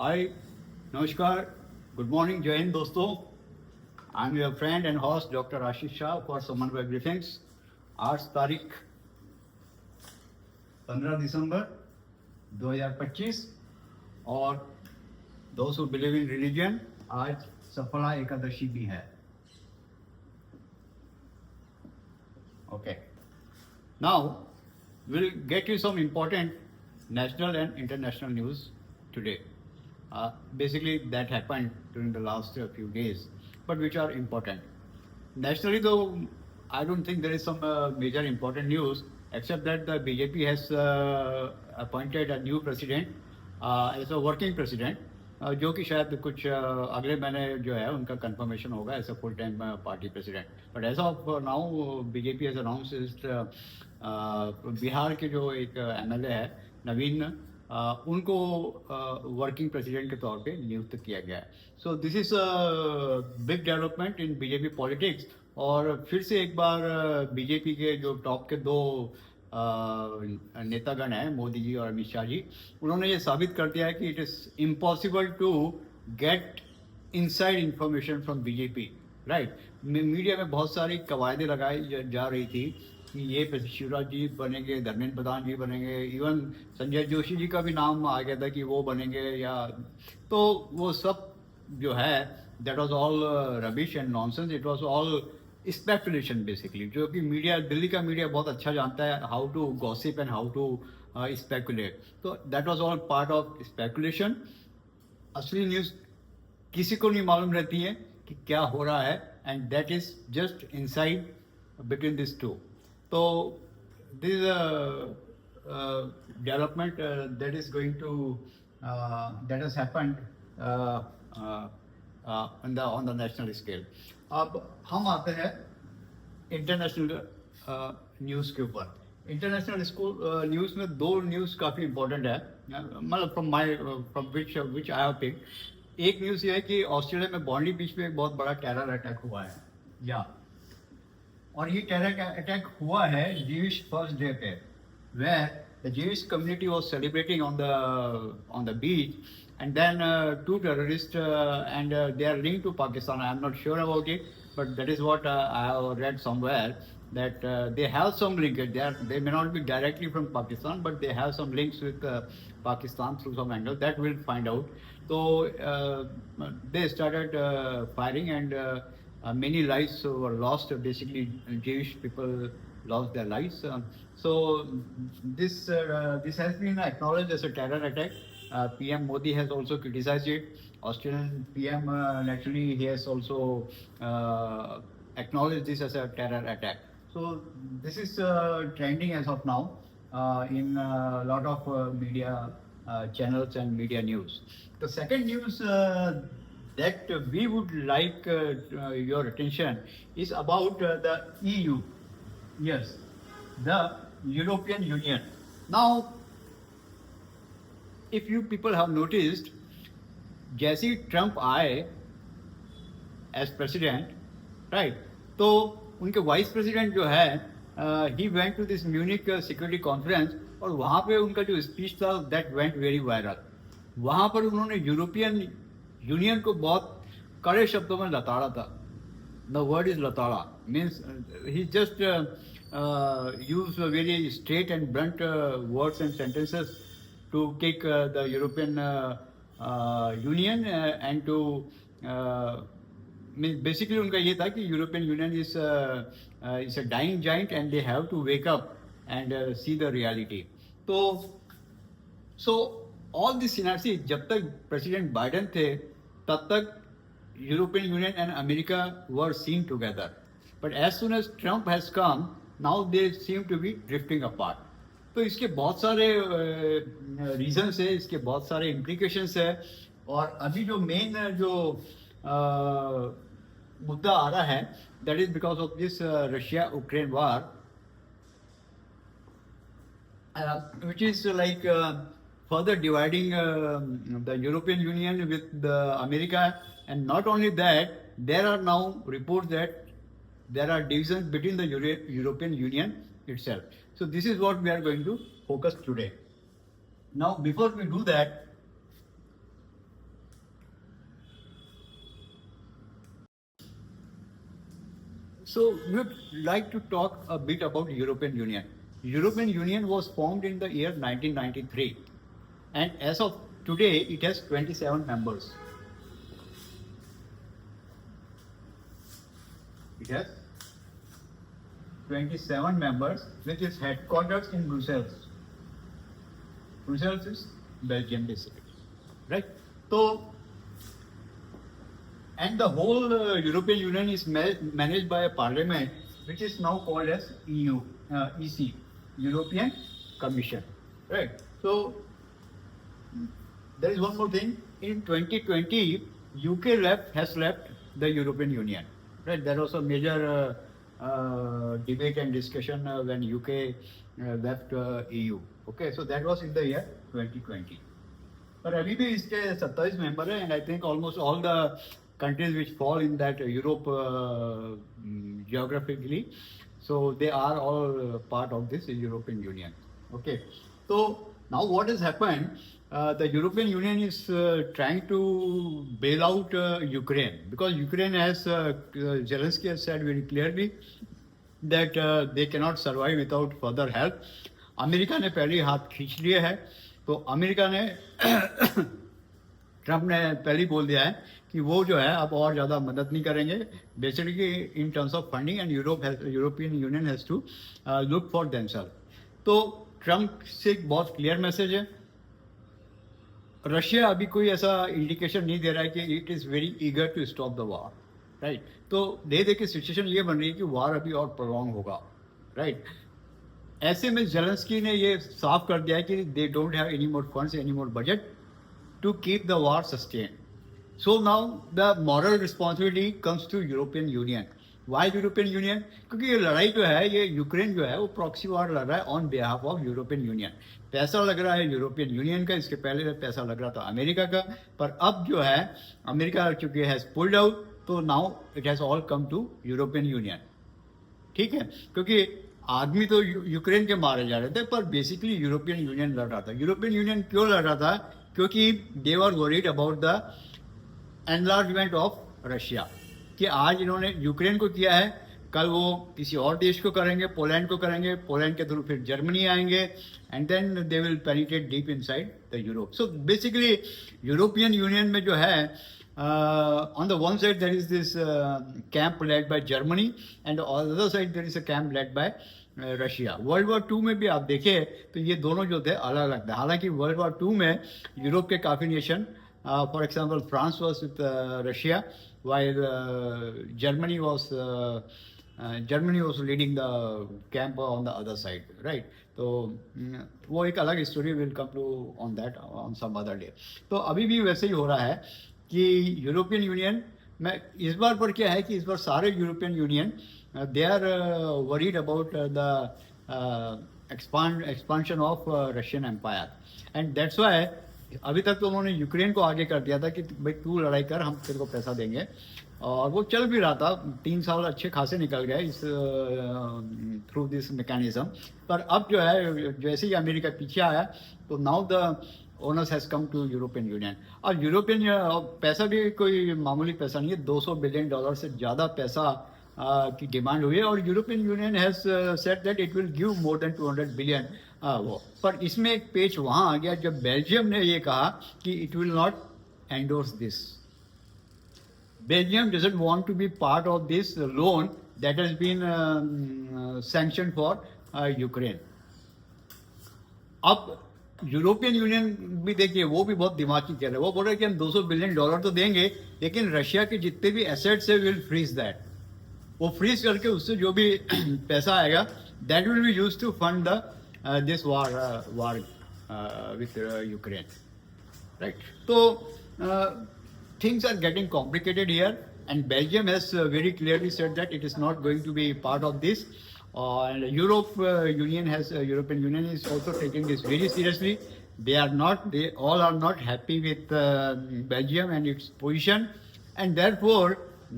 हाय, नमस्कार, good morning, जय हिंद दोस्तों। I am your friend and host doctor Ashish Shah for समन्वय ब्रीफिंग्स। आज तारीख 15 दिसंबर 2025 और दोस्त हु बिलीव इन रिलीजन, आज सफला एकादशी भी है। Okay, now we'll get you some important national and international news today. Basically, that happened during the last few days, but which are important. Nationally, though, I don't think there is some major important news, except that the BJP has appointed a new president as a working president, जो कि शायद कुछ अगले महीने जो है उनका confirmation होगा as a full time party president. But as of now BJP has announced Bihar के जो एक एमएलए है नवीन, उनको वर्किंग प्रेसिडेंट के तौर पे नियुक्त किया गया है। So this is big development in BJP politics. और फिर से एक बार बीजेपी के जो टॉप के दो नेतागण हैं, मोदी जी और अमित शाह जी, उन्होंने ये साबित कर दिया है कि it is impossible to get inside information from BJP. Right, media में बहुत सारी कवायदें लगाई जा रही थी कि ये शिवराज जी बनेंगे, धर्मेंद्र प्रधान जी बनेंगे, इवन संजय जोशी जी का भी नाम आ गया था कि वो बनेंगे, या तो वो सब जो है that was all rubbish and nonsense. It was all speculation basically, जो कि मीडिया, दिल्ली का मीडिया बहुत अच्छा जानता है how to gossip and how to speculate. तो that was all part of speculation. असली न्यूज़ किसी को नहीं मालूम रहती है कि क्या हो रहा है, and that is just inside between this two. तो this development that is going to that has happened on the national scale. अब हम आते हैं इंटरनेशनल न्यूज़ के ऊपर। इंटरनेशनल स्कूल न्यूज़ में दो न्यूज़ काफ़ी इंपॉर्टेंट है, मतलब from which I have picked. एक न्यूज़ ये है कि ऑस्ट्रेलिया में बॉन्डी बीच पे एक बहुत बड़ा टेरर अटैक हुआ है, या और ये टेरर अटैक हुआ है जीविश फर्स्ट डे पे, where the Jewish community was celebrating on the beach, and then two terrorists and they are linked to Pakistan. I am not sure about it, but that is what I have read somewhere, that they have some linkage. They may not be directly from Pakistan, but they have some links with Pakistan through some angle. That we'll find out. So they started firing, and many lives were lost. Basically, Jewish people lost their lives. So this has been acknowledged as a terror attack. PM Modi has also criticized it. Australian PM naturally he has also acknowledged this as a terror attack. So this is trending as of now in a lot of media channels and media news. The second news that we would like your attention is about the EU. Yes, the European Union. Now, if you people have noticed, जैसे ही Trump आए as president, right, तो उनके vice president जो है he went to this Munich security conference, और वहाँ पे उनका जो स्पीच था दैट वेंट वेरी वायरल। वहाँ पर उन्होंने यूरोपियन यूनियन को बहुत कड़े शब्दों में लताड़ा था। द वर्ड इज लताड़ा, means he just use very straight and blunt words and sentences to kick the European Union and to basically उनका ये था कि European Union is a dying giant and they have to wake up and see the reality. तो so all this scenario, जब तक president Biden थे तब तक European Union and America were seen together, but as soon as Trump has come, now they seem to be drifting apart. तो इसके बहुत सारे रीजंस है, इसके बहुत सारे इम्प्लीकेशंस है, और अभी जो मेन जो मुद्दा आ रहा है that is because of this Russia Ukraine war, which is like further dividing the European Union with the America. And not only that, there are now reports that there are divisions between the European Union itself. So this is what we are going to focus today. Now, before we do that, So we would like to talk a bit about European Union. European Union was formed in the year 1993, and as of today, it has 27 members. It has 27 members, which is headquartered in Brussels. Brussels is Belgium, basically, right? So, and the whole European Union is managed by a parliament, which is now called as EU, EC, European Commission, right? So, there is one more thing. In 2020, UK has left the European Union, right? There was a major debate and discussion when UK left EU. Okay, so that was in the year 2020. पर अभी भी इसके 27 member हैं and I think almost all the countries which fall in that Europe geographically, so they are all part of this European Union. Okay, so now what has happened? The European Union is trying to bail out Ukraine because Ukraine has Zelensky has said very clearly that they cannot survive without further help. America ने पहले ही हाथ खींच लिए है, तो America ने Trump ने पहले ही बोल दिया है कि वो जो है अब और ज़्यादा मदद नहीं करेंगे basically in terms of funding and European Union has to look for themselves. तो ट्रम्प से एक बहुत क्लियर मैसेज है. रशिया अभी कोई ऐसा इंडिकेशन नहीं दे रहा है कि it is very eager to stop the war, right. तो धीरे धीरे सिचुएशन ये बन रही है कि वार अभी और प्रोलॉन्ग होगा, राइट. ऐसे में जेलेंस्की ने ये साफ कर दिया है कि they don't have any more funds, any more budget to keep the war sustain. So now the moral responsibility comes to European Union. Why European Union? क्योंकि ये लड़ाई जो है, ये यूक्रेन जो है वो प्रॉक्सी वार लड़ रहा है on behalf of European union. पैसा लग रहा है यूरोपियन यूनियन का, इसके पहले पैसा लग रहा था अमेरिका का, पर अब जो है अमेरिका चूंकि हैज पुल्ड आउट, तो now it has all come to European Union. ठीक है, क्योंकि आदमी तो यूक्रेन के मारे जा रहे थे, पर बेसिकली यूरोपियन यूनियन लड़ रहा था. यूरोपियन यूनियन क्यों लड़ रहा था? क्योंकि they were worried about the enlargement of Russia, कि आज इन्होंने यूक्रेन को किया है, कल वो किसी और देश को करेंगे, पोलैंड को करेंगे, पोलैंड के थ्रू फिर जर्मनी आएंगे and then they will penetrate deep inside the Europe. So basically European Union में जो है on the one side there is this camp led by Germany and on the other side there is a camp led by Russia. World war two में भी आप देखें तो ये दोनों जो थे अलग अलग थे. हालांकि वर्ल्ड वॉर टू में यूरोप के काफ़ी nation, for example France was with Russia while Germany was leading the camp on the other side, right. तो वो एक अलग story, will come to on that on some other day. तो अभी भी वैसे ही हो रहा है कि यूरोपियन यूनियन में इस बार पर क्या है कि इस बार सारे European union they are worried about the expansion of Russian empire, and that's why अभी तक तो उन्होंने यूक्रेन को आगे कर दिया था कि भाई तू लड़ाई कर, हम तेरे को पैसा देंगे, और वो चल भी रहा था. 3 साल अच्छे खासे निकल गए इस थ्रू दिस मैकेनिज्म. पर अब जो है जैसे ही अमेरिका पीछे आया, तो now the owners has come to European Union. और यूरोपियन पैसा भी कोई मामूली पैसा नहीं है, $200 बिलियन से ज़्यादा पैसा की डिमांड हुई है, और European union has said that it will give more than 200 billion. वो पर इसमें एक पेच वहाँ आ गया जब बेल्जियम ने ये कहा कि it will not endorse this. Belgium doesn't want to be part of this loan that has been sanction for Ukraine. अब यूरोपियन यूनियन भी देखिए, वो भी बहुत दिमाग की खेल है. वो बोल रहे हैं कि हम $200 बिलियन तो देंगे, लेकिन रशिया के जितने भी एसेट्स है विल फ्रीज दैट. वो फ्रीज करके उससे जो भी पैसा आएगा that will be used to fund the this war with Ukraine, right. तो things are getting complicated here, and Belgium has very clearly said that it is not going to be part of this. And European Union is also taking this very seriously. They all are not happy with Belgium and its position, and therefore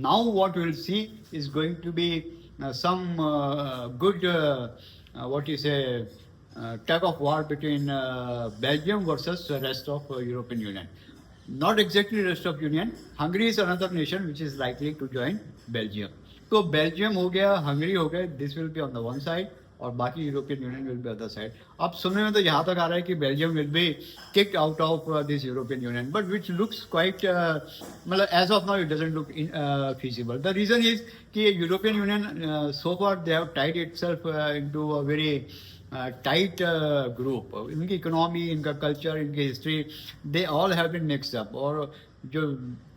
now what we will see is going to be some good tug of war between Belgium versus the rest of European Union. Not exactly rest of Union. Hungary is another nation which is likely to join Belgium. तो Belgium हो गया, Hungary हो गया, this will be on the one side और बाकी European union will be other side. अब सुनने में तो यहाँ तक आ रहा है कि Belgium will be kicked out of this European Union, but which looks quite मतलब as of now it doesn't look feasible. The reason is कि European Union so far they have tied itself into a very tight group. इनकी economy, इनका culture, इनकी history, they all have been mixed up. और जो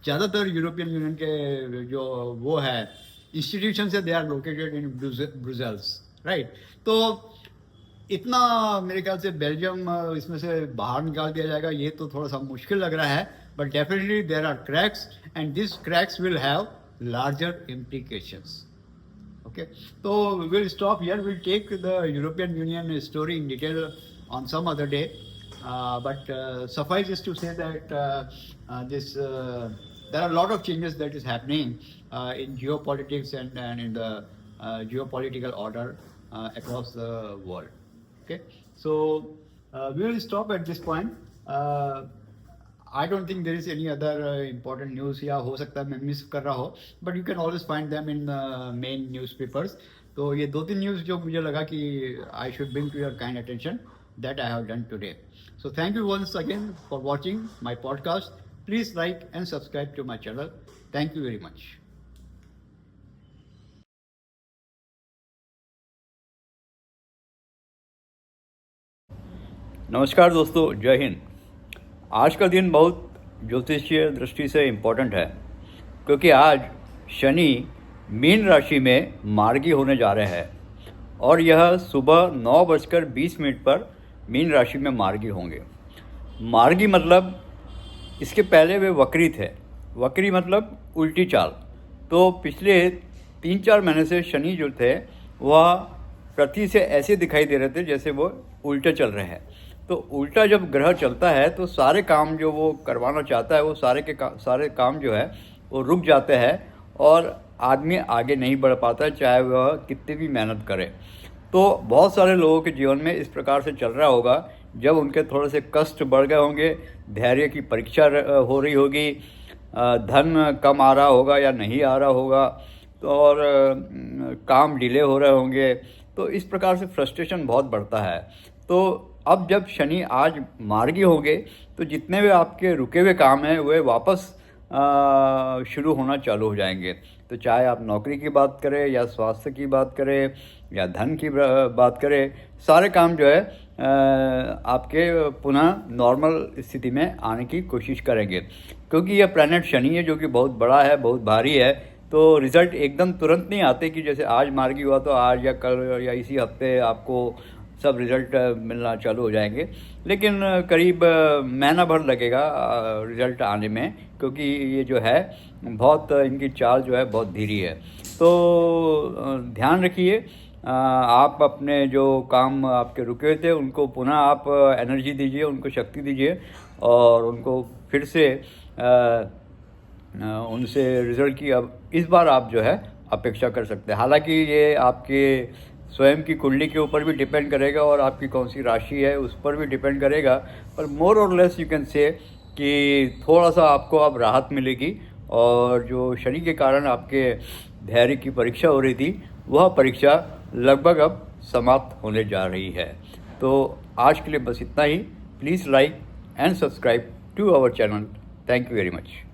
ज़्यादातर European union के जो वो है इंस्टीट्यूशन से, they are located in Brussels, right. तो इतना मेरे ख्याल से बेल्जियम इसमें से बाहर निकाल दिया जाएगा ये तो थोड़ा सा मुश्किल लग रहा है. But definitely there are cracks and this cracks will have larger implications. Okay, so we'll stop here. We'll take the European Union story in detail on some other day. But suffice is to say that there are a lot of changes that is happening in geopolitics and in the geopolitical order across the world. Okay, so we will stop at this point. I don't think there is any other important news. या हो सकता है मैं miss कर रहा हो, but you can always find them in main newspapers. तो ये 2-3 न्यूज़ जो मुझे लगा कि I should bring to your kind attention, that I have done today. So thank you once again for watching my podcast. Please like and subscribe to my channel. Thank you very much. नमस्कार दोस्तों, जय हिंद. आज का दिन बहुत ज्योतिषीय दृष्टि से इम्पोर्टेंट है क्योंकि आज शनि मीन राशि में मार्गी होने जा रहे हैं और यह सुबह 9:20 पर मीन राशि में मार्गी होंगे. मार्गी मतलब इसके पहले वे वक्री थे. वक्री मतलब उल्टी चाल. तो पिछले 3-4 महीने से शनि जो थे वह पृथ्वी से ऐसे दिखाई दे रहे थे जैसे वो उल्टे चल रहे हैं. तो उल्टा जब ग्रह चलता है तो सारे काम जो वो करवाना चाहता है वो सारे काम जो है वो रुक जाते हैं और आदमी आगे नहीं बढ़ पाता चाहे वह कितनी भी मेहनत करे. तो बहुत सारे लोगों के जीवन में इस प्रकार से चल रहा होगा जब उनके थोड़े से कष्ट बढ़ गए होंगे, धैर्य की परीक्षा हो रही होगी, धन कम आ रहा होगा या नहीं आ रहा होगा, तो और काम डिले हो रहे होंगे. तो इस प्रकार से फ्रस्ट्रेशन बहुत बढ़ता है. तो अब जब शनि आज मार्गी होंगे तो जितने भी आपके रुके हुए काम हैं वे वापस शुरू होना चालू हो जाएंगे. तो चाहे आप नौकरी की बात करें या स्वास्थ्य की बात करें या धन की बात करें, सारे काम जो है आपके पुनः नॉर्मल स्थिति में आने की कोशिश करेंगे. क्योंकि यह प्लैनेट शनि है जो कि बहुत बड़ा है, बहुत भारी है. तो रिज़ल्ट एकदम तुरंत नहीं आते कि जैसे आज मार्गी हुआ तो आज या कल या इसी हफ्ते आपको सब रिज़ल्ट मिलना चालू हो जाएंगे. लेकिन करीब महीना भर लगेगा रिज़ल्ट आने में क्योंकि ये जो है बहुत इनकी चाल जो है बहुत धीरे है. तो ध्यान रखिए, आप अपने जो काम आपके रुके हुए थे उनको पुनः आप एनर्जी दीजिए, उनको शक्ति दीजिए और उनको फिर से उनसे रिज़ल्ट की अब इस बार आप जो है अपेक्षा कर सकते हैं. हालांकि ये आपके स्वयं की कुंडली के ऊपर भी डिपेंड करेगा और आपकी कौन सी राशि है उस पर भी डिपेंड करेगा. पर मोर और लेस यू कैन से कि थोड़ा सा आपको अब राहत मिलेगी. और जो शनि के कारण आपके धैर्य की परीक्षा हो रही थी वह परीक्षा लगभग अब समाप्त होने जा रही है. तो आज के लिए बस इतना ही. Please like and subscribe to our channel. Thank you very much.